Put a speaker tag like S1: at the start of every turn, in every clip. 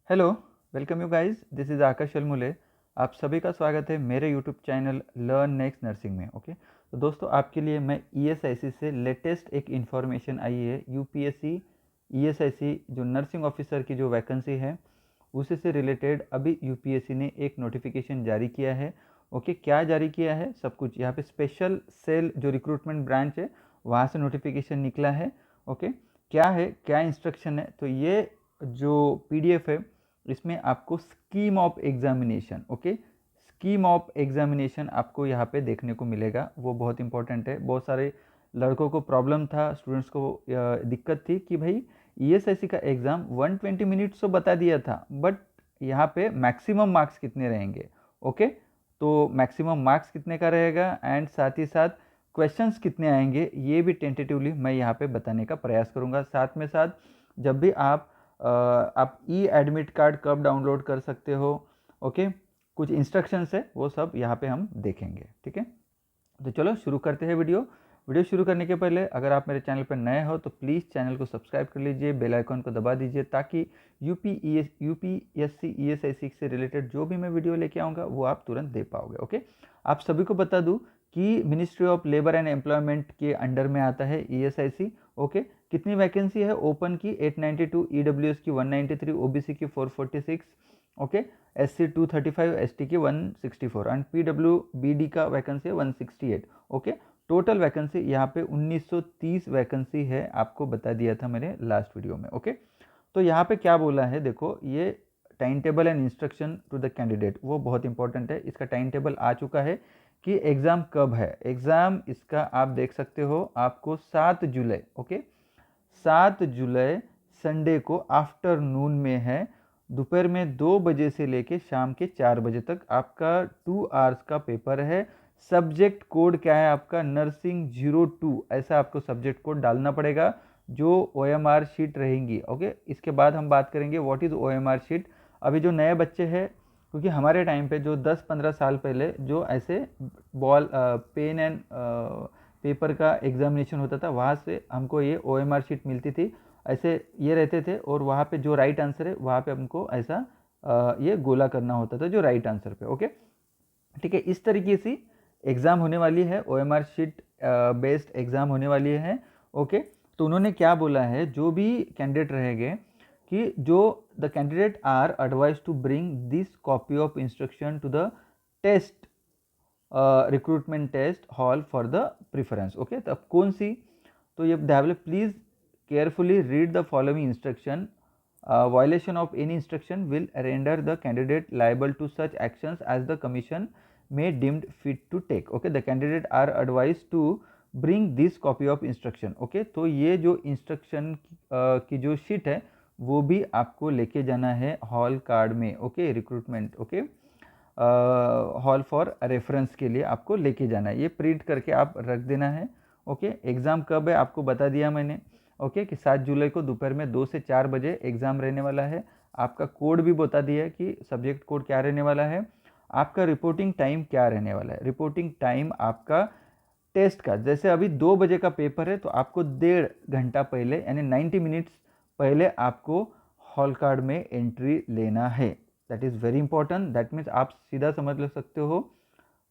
S1: Hello, welcome you guys, this is Akash Almule. आप सभी का स्वागत है मेरे YouTube channel learn next nursing में। ओके, तो दोस्तों आपके लिए मैं ईएसआईसी से लेटेस्ट एक इन्फॉर्मेशन आई है। यूपीएससी ईएसआईसी जो नर्सिंग ऑफिसर की जो वैकेंसी है उसी से रिलेटेड अभी यूपीएससी ने एक नोटिफिकेशन जारी किया है। ओके, क्या जारी किया है सब कुछ यहाँ पे स्पेशल सेल जो रिक्रूटमेंट ब्रांच है वहाँ से नोटिफिकेशन निकला है। ओके, क्या है, क्या इंस्ट्रक्शन है, तो ये जो पीडीएफ है इसमें आपको scheme of examination, okay, scheme of examination आपको यहाँ पे देखने को मिलेगा। वो बहुत इंपॉर्टेंट है। बहुत सारे लड़कों को प्रॉब्लम था, स्टूडेंट्स को दिक्कत थी कि भाई ईएसआईसी का एग्ज़ाम 120 मिनट्स तो बता दिया था, बट यहाँ पे मैक्सिमम मार्क्स कितने रहेंगे। ओके, तो मैक्सिमम मार्क्स कितने का रहेगा एंड साथ ही साथ क्वेश्चंस कितने आएंगे ये भी टेंटेटिवली मैं यहाँ पे बताने का प्रयास करूँगा। साथ में साथ जब भी आप ई एडमिट कार्ड कब डाउनलोड कर सकते हो, ओके, कुछ इंस्ट्रक्शंस है वो सब यहाँ पे हम देखेंगे। ठीक है, तो चलो शुरू करते हैं वीडियो शुरू करने के पहले अगर आप मेरे चैनल पर नए हो तो प्लीज़ चैनल को सब्सक्राइब कर लीजिए, बेल आइकन को दबा दीजिए ताकि यूपीएससी ईएसआईसी से रिलेटेड जो भी मैं वीडियो लेके आऊँगा वो आप तुरंत दे पाओगे। ओके, आप सभी को बता दूँ कि ministry of labour and employment के अंडर में आता है ईएसआईसी। ओके, कितनी वैकेंसी है ओपन की 892, ईडब्ल्यूएस की 193, ओबीसी की 446, ओके, SC 235, ST की 164 एंड PWBD का वैकेंसी है 168। ओके, टोटल वैकेंसी यहाँ पे 1930 वैकेंसी है, आपको बता दिया था मैंने लास्ट वीडियो में। ओके, तो यहाँ पे क्या बोला है देखो, ये time table and instruction to the candidate वो बहुत इंपॉर्टेंट है। इसका टाइम टेबल आ चुका है कि एग्ज़ाम कब है। एग्ज़ाम इसका आप देख सकते हो, आपको 7 जुलाई, ओके, 7 जुलाई संडे को आफ्टरनून में है। दोपहर में 2 बजे से लेके शाम के 4 बजे तक आपका 2 आवर्स का पेपर है। सब्जेक्ट कोड क्या है आपका, नर्सिंग 02 ऐसा आपको सब्जेक्ट कोड डालना पड़ेगा जो ओएमआर शीट रहेंगी। ओके, इसके बाद हम बात करेंगे व्हाट इज़ ओएमआर शीट। अभी जो नए बच्चे हैं, क्योंकि हमारे टाइम पे जो 10-15 साल पहले जो ऐसे बॉल पेन एंड पेपर का एग्जामिनेशन होता था वहाँ से हमको ये ओएमआर शीट मिलती थी। ऐसे ये रहते थे और वहाँ पे जो राइट आंसर है वहाँ पे हमको ऐसा ये गोला करना होता था जो राइट आंसर पे। ओके, ठीक है, इस तरीके से एग्ज़ाम होने वाली है, ओएमआर शीट बेस्ड एग्ज़ाम होने वाली है। ओके, तो उन्होंने क्या बोला है, जो भी कैंडिडेट रहेंगे कि जो the candidate are advise to bring this copy of instruction to the test recruitment test hall for the preference. Okay, तो अब कौन सी, तो ये develop please carefully read the following instruction. Violation of any instruction will render the candidate liable to such actions as the commission may deemed fit to take. Okay, the candidate are advised to bring this copy of instruction. Okay, तो ये जो instruction की जो sheet है वो भी आपको लेके जाना है हॉल कार्ड में। Okay, recruitment, okay, hall for reference के लिए आपको लेके जाना है, ये प्रिंट करके आप रख देना है। ओके, एग्ज़ाम कब है आपको बता दिया मैंने। ओके, कि 7 जुलाई को दोपहर में 2 से 4 बजे एग्ज़ाम रहने वाला है। आपका कोड भी बता दिया है कि सब्जेक्ट कोड क्या रहने वाला है। आपका रिपोर्टिंग टाइम क्या रहने वाला है, रिपोर्टिंग टाइम आपका टेस्ट का, जैसे अभी 2 बजे का पेपर है तो आपको 1.5 घंटा पहले यानी 90 मिनट्स पहले आपको हॉल कार्ड में एंट्री लेना है। That is very important. That means आप सीधा समझ ले सकते हो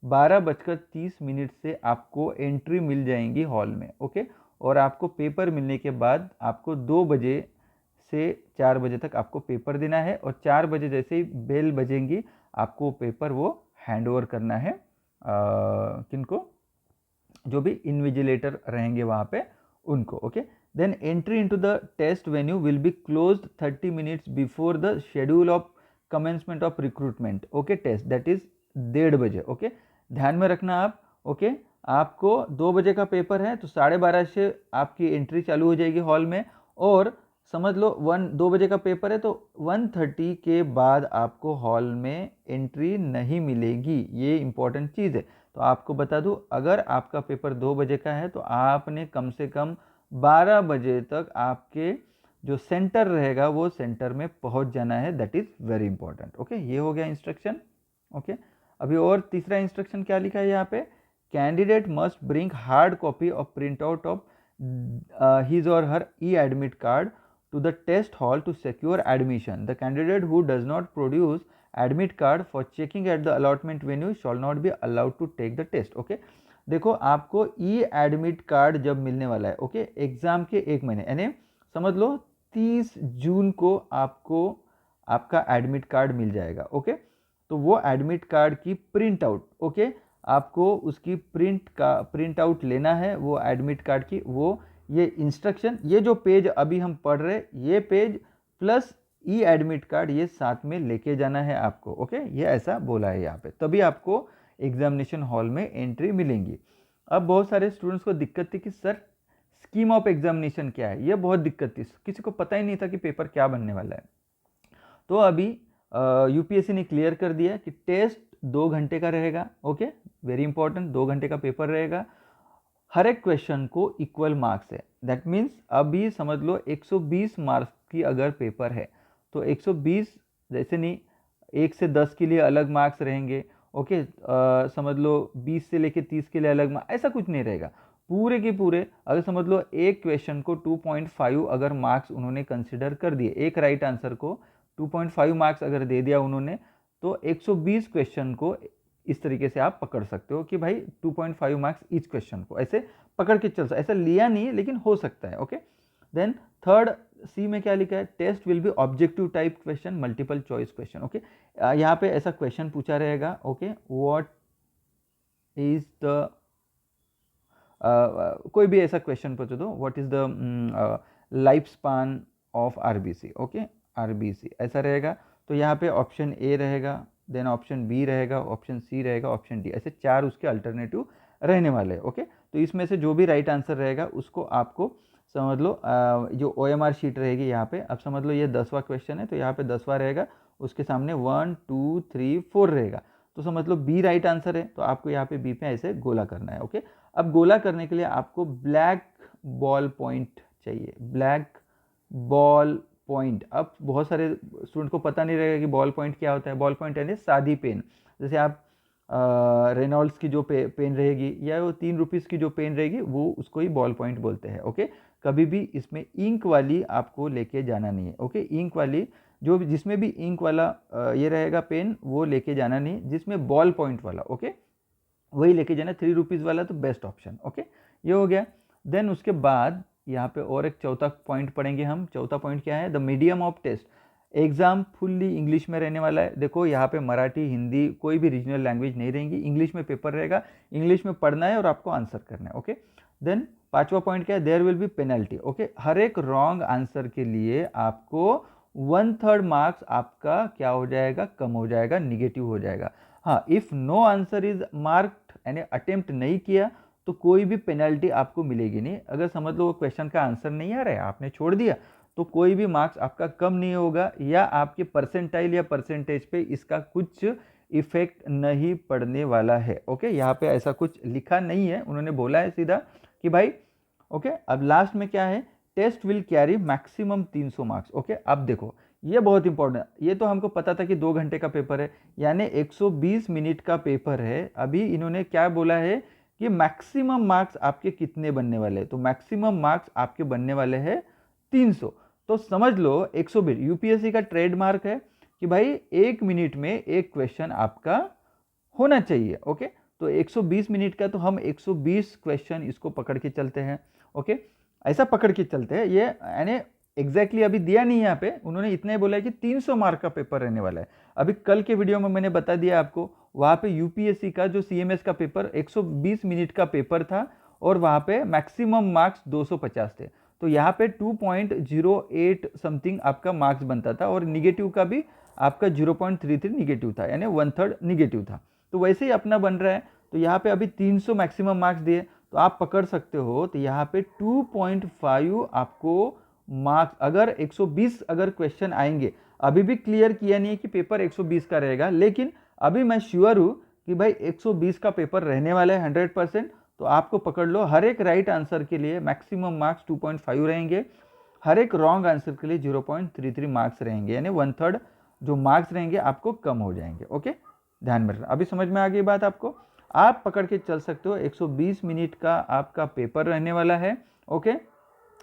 S1: 12:30 से आपको एंट्री मिल जाएंगी हॉल में। ओके, और आपको पेपर मिलने के बाद आपको 2 बजे से 4 बजे तक आपको पेपर देना है और 4 बजे जैसे ही बेल बजेंगी आपको पेपर वो हैंड ओवर करना है किनको, जो भी इन्विजिलेटर रहेंगे वहाँ पे उनको। Okay, then entry into the test venue will be closed 30 minutes before the schedule of commencement of recruitment. Okay, test that is 1:30 बजे। ओके, ध्यान में रखना आप। ओके, आपको 2 बजे का पेपर है तो 12:30 से आपकी एंट्री चालू हो जाएगी हॉल में, और समझ लो 2 बजे का पेपर है तो 1:30 के बाद आपको हॉल में एंट्री नहीं मिलेगी। ये इंपॉर्टेंट चीज़ है। तो आपको बता दूं, अगर आपका पेपर 2 बजे का है तो आपने कम से कम 12 बजे तक आपके जो सेंटर रहेगा वो सेंटर में पहुंच जाना है। That is very important. Okay, ये हो गया इंस्ट्रक्शन। ओके, अभी और तीसरा इंस्ट्रक्शन क्या लिखा है यहाँ पे, candidate must bring hard copy of print out of his और her e admit card to the test hall to secure admission. The candidate who does not produce admit card for checking at the allotment venue shall not be allowed to take the test. Okay देखो आपको ई admit card जब मिलने वाला है okay exam के एक महीने यानी समझ लो 30 जून को आपको आपका एडमिट कार्ड मिल जाएगा ओके तो वो एडमिट कार्ड की प्रिंट आउट ओके आपको उसकी प्रिंट आउट लेना है वो एडमिट कार्ड की वो ये इंस्ट्रक्शन ये जो पेज अभी हम पढ़ रहे ये पेज प्लस ई एडमिट कार्ड ये साथ में लेके जाना है आपको ओके ये ऐसा बोला है यहाँ पे तभी आपको एग्जामिनेशन हॉल में एंट्री मिलेंगी। अब बहुत सारे स्टूडेंट्स को दिक्कत थी कि सर स्कीम ऑफ एग्जामिनेशन क्या है ये बहुत दिक्कत थी किसी को पता ही नहीं था कि पेपर क्या बनने वाला है। तो अभी यूपीएससी ने क्लियर कर दिया कि टेस्ट 2 घंटे का रहेगा ओके वेरी इंपॉर्टेंट 2 घंटे का पेपर रहेगा हर एक क्वेश्चन को इक्वल मार्क्स है दैट मीन्स अभी समझ लो 120 मार्क्स की अगर पेपर है तो 120 जैसे नहीं 1 से 10 के लिए अलग मार्क्स रहेंगे ओके समझ लो 20 से लेके 30 के लिए अलग मार्क्स ऐसा कुछ नहीं रहेगा पूरे के पूरे अगर समझ लो एक क्वेश्चन को 2.5 अगर मार्क्स उन्होंने कंसिडर कर दिए एक राइट आंसर को 2.5 मार्क्स अगर दे दिया उन्होंने तो 120 क्वेश्चन को इस तरीके से आप पकड़ सकते हो कि भाई 2.5 मार्क्स ईच क्वेश्चन को ऐसे पकड़ के चल सकते ऐसा लिया नहीं है लेकिन हो सकता है ओके देन थर्ड सी में क्या लिखा है test will be objective type question multiple choice question okay यहाँ पे ऐसा क्वेश्चन पूछा रहेगा ओके व्हाट इज द कोई भी ऐसा क्वेश्चन पूछ दो what is the life span of RBC okay RBC ऐसा रहेगा तो यहाँ पे ऑप्शन ए रहेगा देन ऑप्शन बी रहेगा ऑप्शन सी रहेगा ऑप्शन डी ऐसे 4 उसके अल्टरनेटिव रहने वाले हैं ओके तो इसमें से जो भी राइट आंसर रहेगा उसको आपको समझ लो जो OMR शीट रहेगी यहाँ पे अब समझ लो ये 10वां क्वेश्चन है तो यहाँ पे 10वां रहेगा उसके सामने 1 2 3 4 रहेगा तो समझ लो बी राइट आंसर है तो आपको यहाँ पे बी पे ऐसे गोला करना है ओके अब गोला करने के लिए आपको ब्लैक बॉल पॉइंट चाहिए ब्लैक बॉल पॉइंट अब बहुत सारे स्टूडेंट को पता नहीं रहेगा कि बॉल पॉइंट क्या होता है बॉल पॉइंट यानी सादी पेन जैसे आप रेनॉल्ड्स की जो पेन रहेगी या वो 3 रुपीज़ की जो पेन रहेगी वो उसको ही बॉल पॉइंट बोलते हैं ओके कभी भी इसमें इंक वाली आपको लेके जाना नहीं है ओके इंक वाली जो जिसमें भी इंक वाला ये रहेगा पेन वो लेके जाना नहीं जिसमें बॉल पॉइंट वाला ओके वही लेके जाना 3 रुपीज़ वाला तो बेस्ट ऑप्शन ओके ये हो गया देन उसके बाद यहाँ पे और एक चौथा पॉइंट पढ़ेंगे हम चौथा पॉइंट क्या है the medium of test exam fully English में रहने वाला है देखो यहाँ पे मराठी हिंदी कोई भी रीजनल लैंग्वेज नहीं रहेंगी इंग्लिश में पेपर रहेगा इंग्लिश में पढ़ना है और आपको आंसर करना है ओके देन 5वां पॉइंट क्या है there will be penalty okay हर एक रॉन्ग आंसर के लिए आपको 1/3 मार्क्स आपका क्या हो जाएगा कम हो जाएगा निगेटिव हो जाएगा हाँ if no answer is marked यानी अटेम्प्ट नहीं किया तो कोई भी पेनल्टी आपको मिलेगी नहीं अगर समझ लो वो क्वेश्चन का आंसर नहीं आ रहा है आपने छोड़ दिया तो कोई भी मार्क्स आपका कम नहीं होगा या आपके परसेंटाइल या परसेंटेज पे इसका कुछ इफेक्ट नहीं पड़ने वाला है ओके यहाँ पे ऐसा कुछ लिखा नहीं है उन्होंने बोला है सीधा कि भाई ओके अब लास्ट में क्या है test will carry maximum 300 marks okay अब देखो ये बहुत इंपॉर्टेंट ये तो हमको पता था कि 2 घंटे का पेपर है यानी 120 मिनट का पेपर है अभी इन्होंने क्या बोला है कि मैक्सिमम मार्क्स आपके कितने बनने वाले हैं तो मैक्सिमम मार्क्स आपके बनने वाले हैं 300 तो समझ लो 120 यूपीएससी का ट्रेडमार्क है कि भाई 1 मिनट में एक क्वेश्चन आपका होना चाहिए ओके तो 120 मिनट का तो हम 120 क्वेश्चन इसको पकड़ के चलते हैं ओके ऐसा पकड़ के चलते हैं ये यानी एग्जैक्टली अभी दिया नहीं है यहाँ पे उन्होंने इतना ही बोला है कि 300 मार्क का पेपर रहने वाला है अभी कल के वीडियो में मैंने बता दिया आपको वहाँ पे यूपीएससी का जो सीएमएस का पेपर 120 मिनट का पेपर था और वहाँ पे मैक्सिमम मार्क्स 250 थे तो यहाँ पे 2.08 समथिंग आपका मार्क्स बनता था और निगेटिव का भी आपका 0.33 निगेटिव था यानी 1/3 निगेटिव था तो वैसे ही अपना बन रहा है तो यहाँ पे अभी 300 मैक्सिमम मार्क्स दिए तो आप पकड़ सकते हो तो यहाँ पे 2.5 आपको मार्क्स अगर 120 अगर क्वेश्चन आएंगे अभी भी क्लियर किया नहीं है कि पेपर 120 का रहेगा लेकिन अभी मैं श्योर हूँ कि भाई 120 का पेपर रहने वाला है 100% तो आपको पकड़ लो हर एक राइट आंसर के लिए मैक्सिमम मार्क्स 2.5 रहेंगे हर एक रॉन्ग आंसर के लिए 0.33 मार्क्स रहेंगे यानी 1/3 जो मार्क्स रहेंगे आपको कम हो जाएंगे ओके ध्यान में रखना अभी समझ में आ गई बात आपको आप पकड़ के चल सकते हो 120 मिनट का आपका पेपर रहने वाला है ओके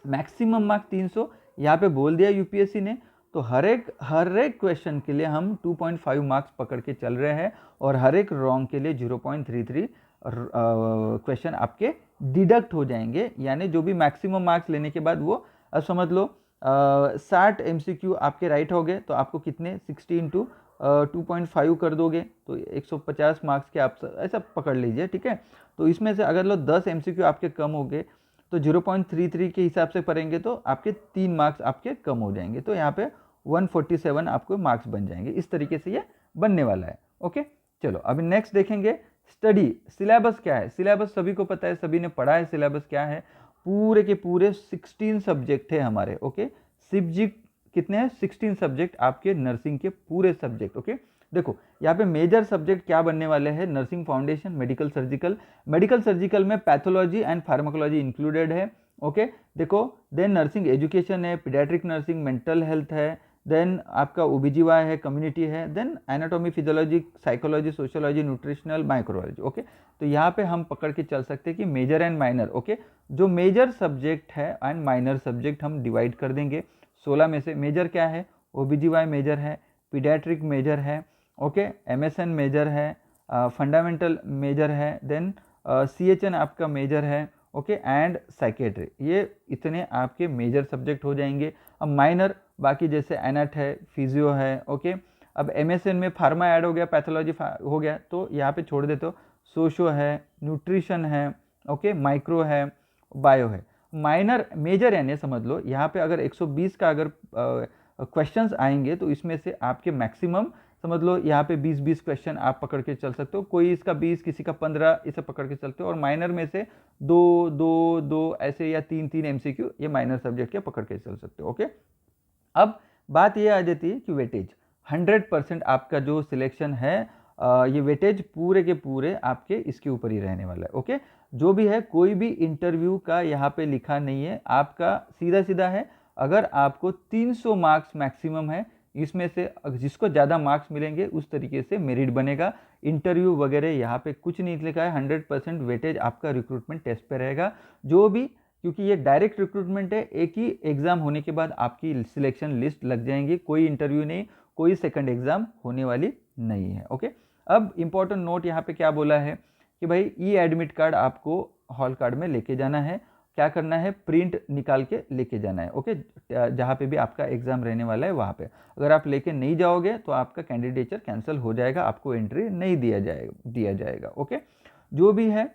S1: मैक्सिमम मार्क्स 300 यहाँ पे बोल दिया यूपीएससी ने, तो हर एक क्वेश्चन के लिए हम 2.5 मार्क्स पकड़ के चल रहे हैं और हर एक रॉन्ग के लिए 0.33 क्वेश्चन आपके डिडक्ट हो जाएंगे, यानी जो भी मैक्सिमम मार्क्स लेने के बाद वो अब समझ लो 60 MCQ आपके राइट हो गए तो आपको कितने 60 इंटू 2.5 कर दोगे तो 150 मार्क्स के आप ऐसा पकड़ लीजिए, ठीक है। तो इसमें से अगर लो 10 MCQ आपके कम हो गए तो 0.33 के हिसाब से पढ़ेंगे तो आपके 3 मार्क्स आपके कम हो जाएंगे, तो यहाँ पे 147 आपको मार्क्स बन जाएंगे। इस तरीके से ये बनने वाला है। ओके, चलो अभी नेक्स्ट देखेंगे स्टडी सिलेबस क्या है। सिलेबस सभी को पता है, सभी ने पढ़ा है सिलेबस क्या है। पूरे के पूरे 16 सब्जेक्ट है हमारे। ओके, सब्जेक्ट कितने हैं 16 सब्जेक्ट आपके नर्सिंग के पूरे सब्जेक्ट। ओके, देखो यहाँ पे मेजर सब्जेक्ट क्या बनने वाले हैं, nursing foundation, medical surgical. Medical surgical में पैथोलॉजी एंड फार्माकोलॉजी इंक्लूडेड है। ओके, देखो देन नर्सिंग एजुकेशन है, पीडियाट्रिक नर्सिंग, मेंटल हेल्थ है, देन आपका ओबीजीवाई है, कम्युनिटी है, then anatomy, physiology, psychology, sociology, nutritional, microbiology. Okay, तो यहाँ पे हम पकड़ के चल सकते हैं कि मेजर एंड माइनर। ओके, जो मेजर सब्जेक्ट है एंड माइनर सब्जेक्ट हम डिवाइड कर देंगे 16 में से। मेजर क्या है, ओबीजीवाई मेजर है, पीडियाट्रिक मेजर है, ओके, एमएसएन मेजर है, फंडामेंटल मेजर है, देन सीएचएन आपका मेजर है, ओके, एंड साइकेट्री। ये इतने आपके मेजर सब्जेक्ट हो जाएंगे। अब माइनर बाकी जैसे एनएट है, फिजियो है, ओके। अब एमएसएन में फार्मा ऐड हो गया, पैथोलॉजी हो गया, तो यहाँ पे छोड़ देते हो। सोशो है, न्यूट्रिशन है, ओके, माइक्रो है, बायो है। माइनर मेजर यानी समझ लो यहाँ पे अगर 120 का अगर क्वेश्चंस आएंगे तो इसमें से आपके मैक्सिमम समझ लो यहाँ पे 20-20 क्वेश्चन आप पकड़ के चल सकते हो। कोई इसका 20, किसी का 15, इसे पकड़ के चलते हो। और माइनर में से 2 ऐसे या 3 MCQ ये माइनर सब्जेक्ट के पकड़ के चल सकते हो। ओके, अब बात ये आ जाती है कि वेटेज 100% आपका जो सिलेक्शन है ये वेटेज पूरे के पूरे आपके इसके ऊपर ही रहने वाला है। ओके, जो भी है कोई भी इंटरव्यू का यहाँ पे लिखा नहीं है, आपका सीधा सीधा है। अगर आपको 300 मार्क्स मैक्सिमम है, इसमें से जिसको ज़्यादा मार्क्स मिलेंगे उस तरीके से मेरिट बनेगा। इंटरव्यू वगैरह यहाँ पे कुछ नहीं लिखा है, 100% वेटेज आपका रिक्रूटमेंट टेस्ट पे रहेगा। जो भी, क्योंकि ये डायरेक्ट रिक्रूटमेंट है, एक ही एग्जाम होने के बाद आपकी सिलेक्शन लिस्ट लग जाएंगी, कोई इंटरव्यू नहीं, कोई सेकंड एग्जाम होने वाली नहीं है। ओके, अब इंपॉर्टेंट नोट यहाँ पे क्या बोला है कि भाई ई एडमिट कार्ड आपको हॉल कार्ड में लेके जाना है। क्या करना है, प्रिंट निकाल के लेके जाना है। ओके, जहाँ पे भी आपका एग्जाम रहने वाला है वहाँ पे अगर आप लेके नहीं जाओगे तो आपका कैंडिडेचर कैंसिल हो जाएगा, आपको एंट्री नहीं दिया जाएगा। ओके, जो भी है।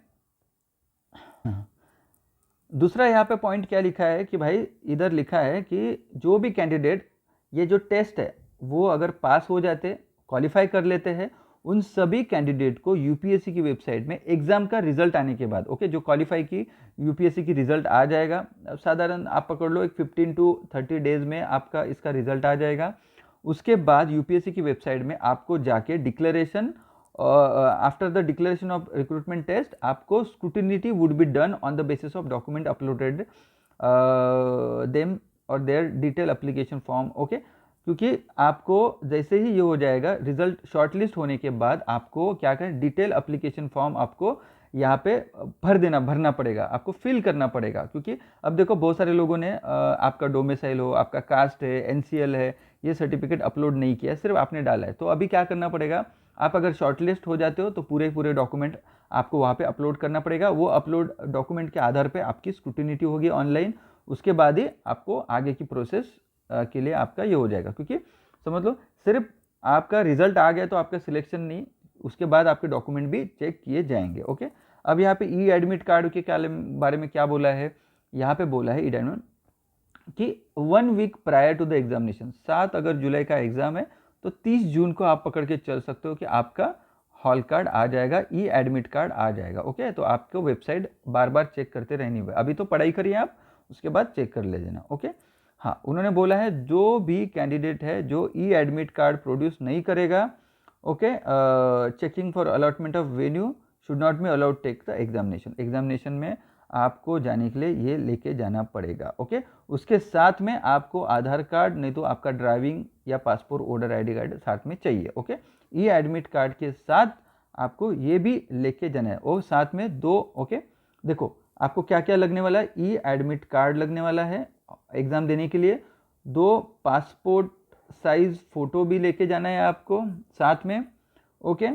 S1: दूसरा यहाँ पे पॉइंट क्या लिखा है कि भाई इधर लिखा है कि जो भी कैंडिडेट ये जो टेस्ट है वो अगर पास हो जाते, क्वालिफाई कर लेते हैं, उन सभी कैंडिडेट को यूपीएससी की वेबसाइट में एग्जाम का रिजल्ट आने के बाद, ओके, जो क्वालिफाई की यूपीएससी की रिजल्ट आ जाएगा। साधारण आप पकड़ लो एक 15 to 30 डेज में आपका इसका रिजल्ट आ जाएगा। उसके बाद यूपीएससी की वेबसाइट में आपको जाके declaration, after the declaration of recruitment test आपको scrutiny would be done on the basis of document uploaded them और their detail application form. Okay, क्योंकि आपको जैसे ही ये हो जाएगा रिजल्ट शॉर्टलिस्ट होने के बाद आपको क्या करें, डिटेल एप्लीकेशन फॉर्म आपको यहाँ पे भरना पड़ेगा, आपको फिल करना पड़ेगा। क्योंकि अब देखो बहुत सारे लोगों ने आपका डोमिसाइल हो, आपका कास्ट है, एनसीएल है, ये सर्टिफिकेट अपलोड नहीं किया, सिर्फ आपने डाला है। तो अभी क्या करना पड़ेगा, आप अगर शॉर्टलिस्ट हो जाते हो तो पूरे डॉक्यूमेंट आपको वहाँ पे अपलोड करना पड़ेगा। वो अपलोड डॉक्यूमेंट के आधार पे आपकी स्क्रूटिनिटी होगी ऑनलाइन, उसके बाद ही आपको आगे की प्रोसेस के लिए आपका ये हो जाएगा। क्योंकि समझ लो सिर्फ आपका रिजल्ट आ गया तो आपका सिलेक्शन नहीं, उसके बाद आपके डॉक्यूमेंट भी चेक किए जाएंगे। ओके, अब यहाँ पे ई एडमिट कार्ड के बारे में क्या बोला है, यहाँ पे बोला है ई एडमिट कि 1 week prior to the examination, 7 अगर जुलाई का एग्जाम है तो 30 जून को आप पकड़ के चल सकते हो कि आपका हॉल कार्ड आ जाएगा, ई एडमिट कार्ड आ जाएगा। ओके, तो आपको वेबसाइट बार बार चेक करते रहनी होगी। अभी तो पढ़ाई करिए आप, उसके बाद चेक कर ले लेना। ओके, हाँ, उन्होंने बोला है जो भी कैंडिडेट है जो ई एडमिट कार्ड प्रोड्यूस नहीं करेगा, okay, checking for allotment of venue should not be allowed take the examination में आपको जाने के लिए ये लेके जाना पड़ेगा। ओके, उसके साथ में आपको आधार कार्ड नहीं तो आपका ड्राइविंग या पासपोर्ट वोटर आईडी कार्ड साथ में चाहिए। ओके, ई एडमिट कार्ड के साथ आपको ये भी लेके जाना है और साथ में 2। ओके, देखो आपको क्या क्या लगने वाला है, ई एडमिट कार्ड लगने वाला है एग्जाम देने के लिए, 2 पासपोर्ट साइज फ़ोटो भी लेके जाना है आपको साथ में, ओके।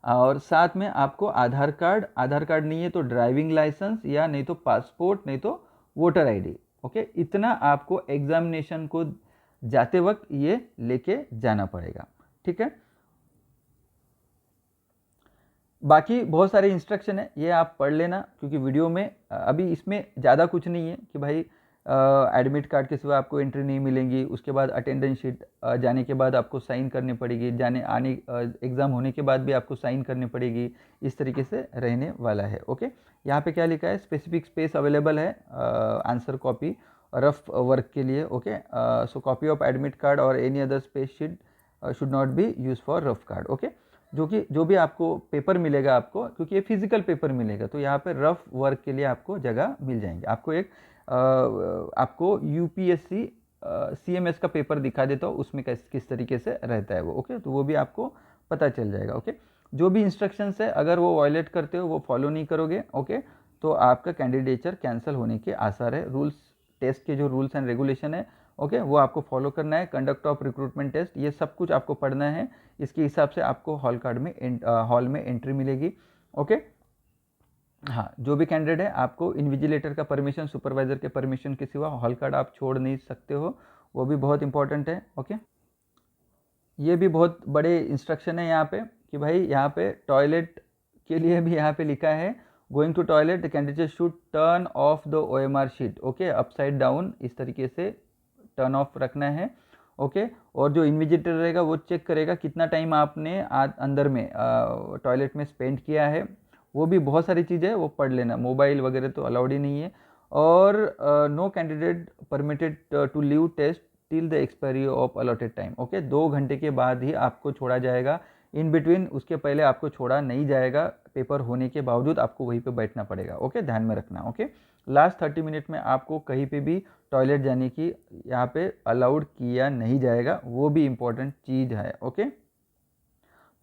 S1: और साथ में आपको आधार कार्ड नहीं है तो ड्राइविंग लाइसेंस, या नहीं तो पासपोर्ट, नहीं तो वोटर आईडी, ओके। इतना आपको एग्जामिनेशन को जाते वक्त ये लेके जाना पड़ेगा, ठीक है। बाकी बहुत सारे इंस्ट्रक्शन है, ये आप पढ़ लेना, क्योंकि वीडियो में अभी इसमें ज़्यादा कुछ नहीं है कि भाई एडमिट कार्ड के सिवा आपको एंट्री नहीं मिलेंगी, उसके बाद अटेंडेंस शीट जाने के बाद आपको साइन करनी पड़ेगी, जाने आने एग्ज़ाम होने के बाद भी आपको साइन करनी पड़ेगी, इस तरीके से रहने वाला है, ओके। यहाँ पे क्या लिखा है, स्पेसिफिक स्पेस अवेलेबल है आंसर कॉपी रफ वर्क के लिए, okay. So copy of admit card और any other space sheet should not be use for rough card, okay. जो भी आपको पेपर मिलेगा आपको, क्योंकि ये फिजिकल पेपर मिलेगा, तो यहाँ पे रफ वर्क के लिए आपको जगह मिल जाएंगे। आपको एक आपको यूपीएससी सीएमएस का पेपर दिखा देता हूँ, उसमें किस तरीके से रहता है वो, ओके। तो वो भी आपको पता चल जाएगा, ओके। जो भी इंस्ट्रक्शंस है अगर वो वायलेट करते हो, वो फॉलो नहीं करोगे, ओके, तो आपका कैंडिडेचर कैंसिल होने के आसार है। रूल्स, टेस्ट के जो रूल्स एंड रेगुलेशन है, ओके, वो आपको फॉलो करना है। कंडक्ट ऑफ रिक्रूटमेंट टेस्ट, ये सब कुछ आपको पढ़ना है, इसके हिसाब से आपको हॉल में एंट्री मिलेगी, ओके। हाँ, जो भी कैंडिडेट है आपको इन्विजिलेटर का परमिशन, सुपरवाइजर के परमिशन के सिवा हॉल कार्ड आप छोड़ नहीं सकते हो, वो भी बहुत इंपॉर्टेंट है, ओके। ये भी बहुत बड़े इंस्ट्रक्शन है यहाँ पे कि भाई यहाँ पे टॉयलेट के लिए भी यहाँ पे लिखा है, going to toilet the candidate should turn off the OMR sheet, okay, upside down, इस तरीके से टर्न ऑफ रखना है, ओके। और जो इन्विजिलेटर रहेगा वो चेक करेगा कितना टाइम आपने अंदर में टॉयलेट में स्पेंड किया है, वो भी बहुत सारी चीज़ें वो पढ़ लेना, मोबाइल वगैरह तो अलाउड ही नहीं है। और no candidate permitted to leave test till the expiry of allotted time, okay. 2 घंटे के बाद ही आपको छोड़ा जाएगा, इन बिटवीन उसके पहले आपको छोड़ा नहीं जाएगा, पेपर होने के बावजूद आपको वहीं पे बैठना पड़ेगा, ओके, ध्यान में रखना, ओके। लास्ट 30 मिनट में आपको कहीं पे भी टॉयलेट जाने की यहाँ पे अलाउड किया नहीं जाएगा, वो भी इम्पोर्टेंट चीज़ है, ओके।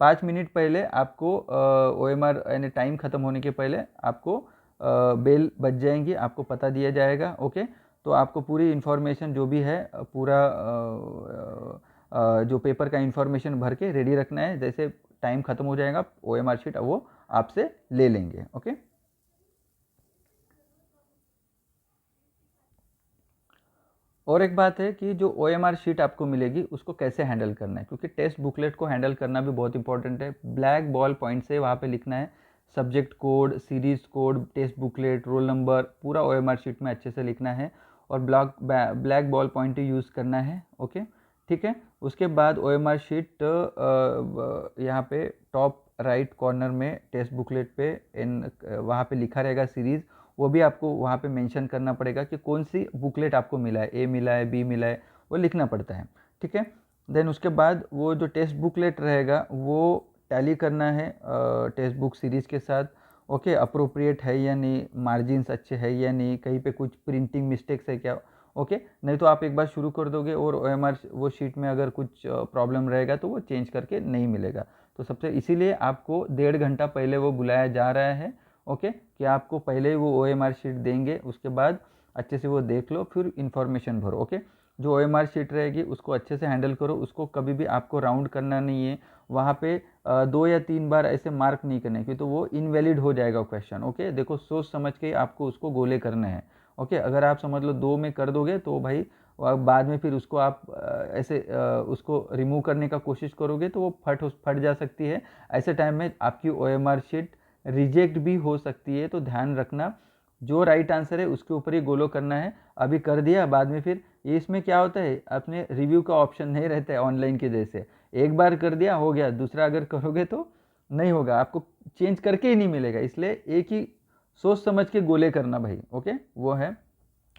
S1: 5 मिनट पहले आपको OMR यानी टाइम ख़त्म होने के पहले आपको बेल बज जाएंगी, आपको पता दिया जाएगा, ओके। तो आपको पूरी इन्फॉर्मेशन जो भी है पूरा जो पेपर का इन्फॉर्मेशन भर के रेडी रखना है, जैसे टाइम ख़त्म हो जाएगा OMR शीट वो आपसे ले लेंगे, ओके। और एक बात है कि जो OMR शीट आपको मिलेगी उसको कैसे हैंडल करना है, क्योंकि टेस्ट बुकलेट को हैंडल करना भी बहुत इंपॉर्टेंट है। ब्लैक बॉल पॉइंट से वहाँ पे लिखना है subject code, series code, test booklet, roll number, पूरा OMR शीट में अच्छे से लिखना है और ब्लैक बॉल पॉइंट ही यूज़ करना है, ओके, ठीक है। उसके बाद OMR शीट यहाँ पे टॉप राइट कॉर्नर में टेस्ट बुकलेट पे वहाँ पे लिखा रहेगा सीरीज़, वो भी आपको वहाँ पे मेंशन करना पड़ेगा कि कौन सी बुकलेट आपको मिला है, ए मिला है, बी मिला है, वो लिखना पड़ता है, ठीक है। देन उसके बाद वो जो टेस्ट बुकलेट रहेगा वो टैली करना है टेक्स्ट बुक सीरीज़ के साथ, ओके। अप्रोप्रिएट है या नहीं, मार्जिन्स अच्छे है या नहीं, कहीं पे कुछ प्रिंटिंग मिस्टेक्स है क्या, ओके। नहीं तो आप एक बार शुरू कर दोगे और OMR वो शीट में अगर कुछ प्रॉब्लम रहेगा तो वो चेंज करके नहीं मिलेगा। तो सबसे इसीलिए आपको 1.5 घंटा पहले वो बुलाया जा रहा है, ओके, कि आपको पहले ही वो OMR शीट देंगे, उसके बाद अच्छे से वो देख लो, फिर इन्फॉर्मेशन भरो, ओके। जो OMR शीट रहेगी उसको अच्छे से हैंडल करो, उसको कभी भी आपको राउंड करना नहीं है, वहाँ पे 2 या 3 बार ऐसे मार्क नहीं करने क्योंकि तो वो इनवैलिड हो जाएगा क्वेश्चन, ओके। देखो सोच समझ के आपको उसको गोले करने हैं, ओके। अगर आप समझ लो 2 में कर दोगे तो भाई बाद में फिर उसको आप ऐसे उसको रिमूव करने का कोशिश करोगे तो वो फट जा सकती है। ऐसे टाइम में आपकी OMR शीट रिजेक्ट भी हो सकती है, तो ध्यान रखना जो राइट आंसर है उसके ऊपर ही गोलो करना है। अभी कर दिया, बाद में फिर ये इसमें क्या होता है, अपने रिव्यू का ऑप्शन नहीं रहता है ऑनलाइन के जैसे, एक बार कर दिया हो गया, दूसरा अगर करोगे तो नहीं होगा, आपको चेंज करके ही नहीं मिलेगा। इसलिए एक ही सोच समझ के गोले करना भाई, ओके, वो है।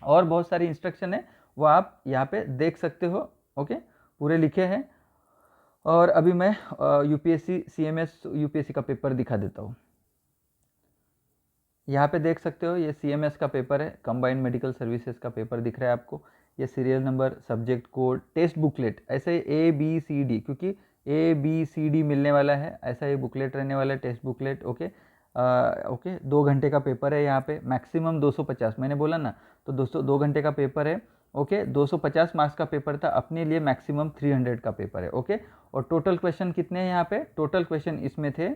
S1: और बहुत सारी इंस्ट्रक्शन है वो आप यहाँ पे देख सकते हो, ओके, पूरे लिखे हैं। और अभी मैं UPSC CMS UPSC का पेपर दिखा देता हूँ। यहाँ पे देख सकते हो ये CMS का पेपर है, कंबाइंड मेडिकल सर्विसेज का पेपर दिख रहा है आपको। ये serial number, subject code, test booklet, ऐसे ABCD, क्योंकि ABCD मिलने वाला है, ऐसा ये बुकलेट रहने वाला है, टेस्ट बुकलेट, ओके। ओके, 2 घंटे का पेपर है यहाँ पे, मैक्सिमम 250, मैंने बोला ना, तो दोस्तों 2 घंटे का पेपर है। ओके 250 मार्क्स का पेपर था, अपने लिए मैक्सिमम 300 का पेपर है। ओके और टोटल क्वेश्चन कितने हैं यहाँ पे, टोटल क्वेश्चन इसमें थे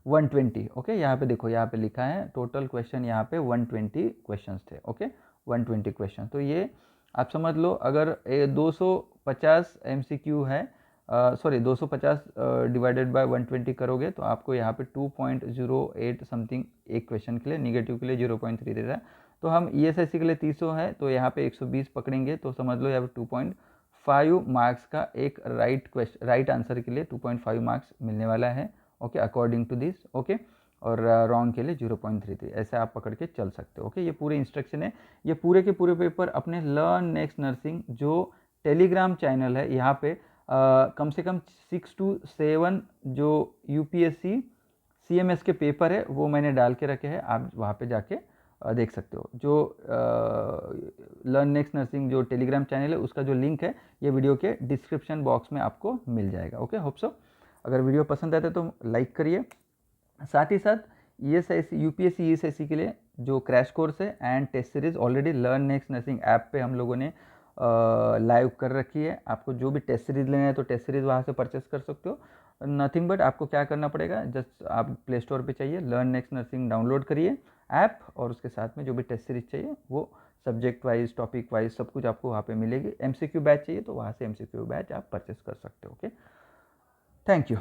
S1: 120। ओके यहाँ पे देखो, यहाँ पे लिखा है टोटल क्वेश्चन, यहाँ पे 120 क्वेश्चंस थे। ओके 120 क्वेश्चन, तो ये आप समझ लो अगर 250 MCQ है, सॉरी 250 डिवाइडेड बाय 120 करोगे तो आपको यहाँ पे 2.08 समथिंग एक क्वेश्चन के लिए, निगेटिव के लिए 0.3 दे रहा है। तो हम ESIC के लिए 300 है तो यहाँ पे 120 पकड़ेंगे, तो समझ लो यहाँ पे 2.5 मार्क्स का एक राइट आंसर के लिए 2.5 मार्क्स मिलने वाला है। Okay according to this. Okay और रॉन्ग के लिए 0.33, ऐसे आप पकड़ के चल सकते हो। ओके ये पूरे इंस्ट्रक्शन है, ये पूरे के पूरे पेपर अपने लर्न नेक्स्ट नर्सिंग जो टेलीग्राम चैनल है यहाँ पे कम से कम 6 to 7 जो UPSC CMS के पेपर है वो मैंने डाल के रखे हैं, आप वहाँ पे जाके देख सकते हो। जो लर्न नेक्स्ट नर्सिंग जो टेलीग्राम चैनल है उसका जो लिंक है ये वीडियो के डिस्क्रिप्शन बॉक्स में आपको मिल जाएगा। ओके होप सो अगर वीडियो पसंद आते तो लाइक करिए, साथ ही साथ ESIC UPSC ESIC के लिए जो क्रैश कोर्स है and test series already learn next nursing app पे हम लोगों ने लाइव कर रखी है। आपको जो भी टेस्ट सीरीज लेना है तो टेस्ट सीरीज वहाँ से परचेस कर सकते हो। नथिंग बट आपको क्या करना पड़ेगा, जस्ट आप प्ले स्टोर पे चाहिए लर्न नेक्स्ट नर्सिंग डाउनलोड करिए ऐप, और उसके साथ में जो भी टेस्ट सीरीज चाहिए वो सब्जेक्ट वाइज टॉपिक वाइज सब कुछ आपको वहाँ पे मिलेगी। MCQ बैच चाहिए तो वहाँ से MCQ बैच आप परचेस कर सकते हो। Okay thank you.